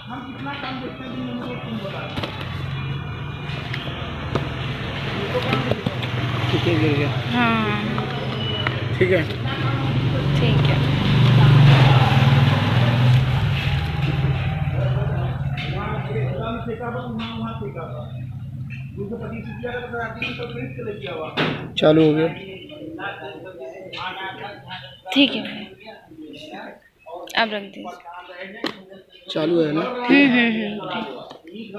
हम कितना काम देखते हैं ठीक है, गिर गया। हाँ ठीक है, ठीक है। चालू हो गया। ठीक है, अब रख दीजिए। चालू है ना? ठीक।